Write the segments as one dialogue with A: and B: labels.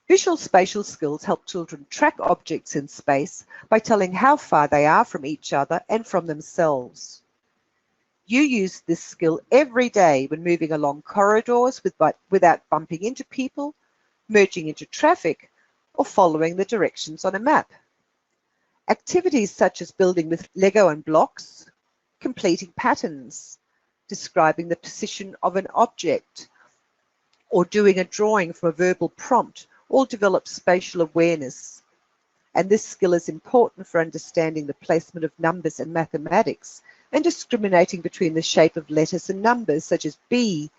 A: Visual spatial skills help children track objects in space by telling how far they are from each other and from themselves. You use this skill every day when moving along corridors without bumping into people, merging into traffic, or following the directions on a map. Activities such as building with Lego and blocks, completing patterns, describing the position of an object, or doing a drawing from a verbal prompt all develop spatial awareness. And this skill is important for understanding the placement of numbers in mathematics and discriminating between the shape of letters and numbers such as B,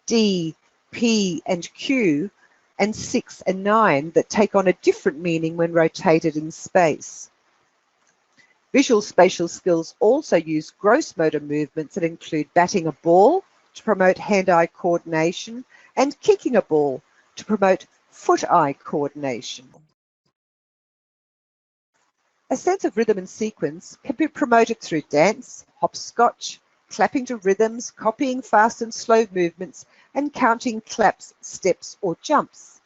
A: D, P, and Q, and 6 and 9 that take on a different meaning when rotated in space. Visual spatial skills also use gross motor movements that include batting a ball to promote hand-eye coordination and kicking a ball to promote foot-eye coordination. A sense of rhythm and sequence can be promoted through dance, hopscotch, clapping to rhythms, copying fast and slow movements, and counting claps, steps, or jumps.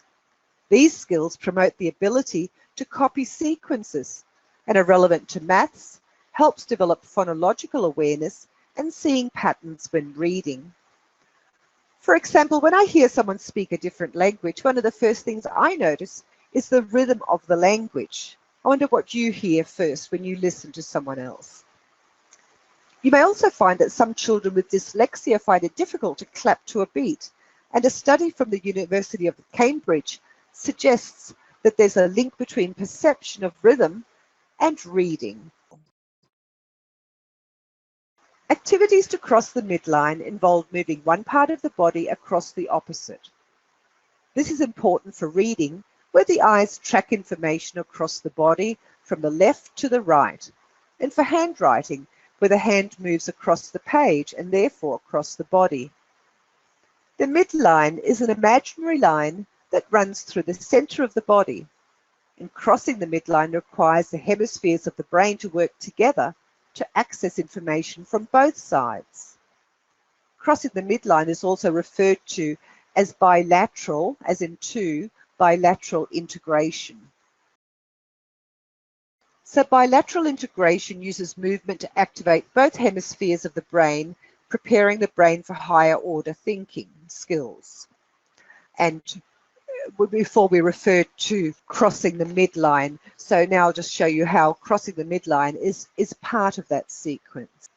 A: These skills promote the ability to copy sequences and are relevant to maths, helps develop phonological awareness, and seeing patterns when reading. For example, when I hear someone speak a different language, one of the first things I notice is the rhythm of the language. I wonder what you hear first when you listen to someone else. You may also find that some children with dyslexia find it difficult to clap to a beat, and a study from the University of Cambridge suggests that there's a link between perception of rhythm and reading. Activities to cross the midline involve moving one part of the body across the opposite. This is important for reading, where the eyes track information across the body from the left to the right, and for handwriting, where the hand moves across the page and therefore across the body. The midline is an imaginary line that runs through the center of the body, and crossing the midline requires the hemispheres of the brain to work together to access information from both sides. Crossing the midline is also referred to as bilateral, as in two, bilateral integration. So bilateral integration uses movement to activate both hemispheres of the brain, preparing the brain for higher order thinking skills. And before we referred to crossing the midline, so now I'll just show you how crossing the midline is part of that sequence.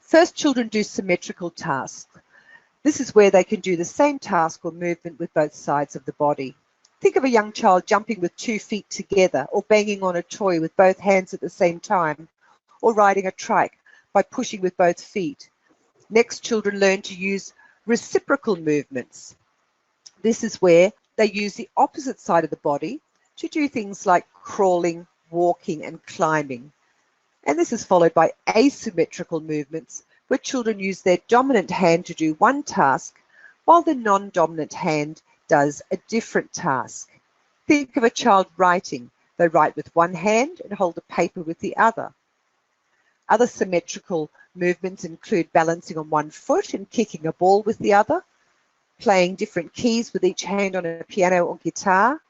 A: First, children do symmetrical tasks. This is where they can do the same task or movement with both sides of the body. Think of a young child jumping with 2 feet together, or banging on a toy with both hands at the same time, or riding a trike by pushing with both feet. Next, children learn to use reciprocal movements. This is where they use the opposite side of the body to do things like crawling, walking, and climbing. And this is followed by asymmetrical movements, where children use their dominant hand to do one task, while the non-dominant hand does a different task. Think of a child writing. They write with one hand and hold the paper with the other. Other symmetrical movements include balancing on one foot and kicking a ball with the other, playing different keys with each hand on a piano or guitar,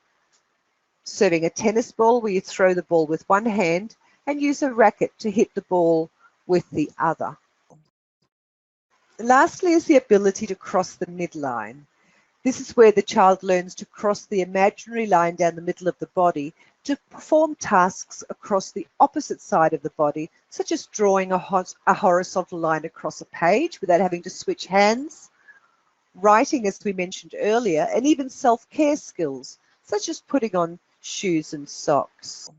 A: serving a tennis ball where you throw the ball with one hand and use a racket to hit the ball with the other. Lastly is the ability to cross the midline. This is where the child learns to cross the imaginary line down the middle of the body to perform tasks across the opposite side of the body, such as drawing a horizontal line across a page without having to switch hands, writing, as we mentioned earlier, and even self-care skills, such as putting on shoes and socks.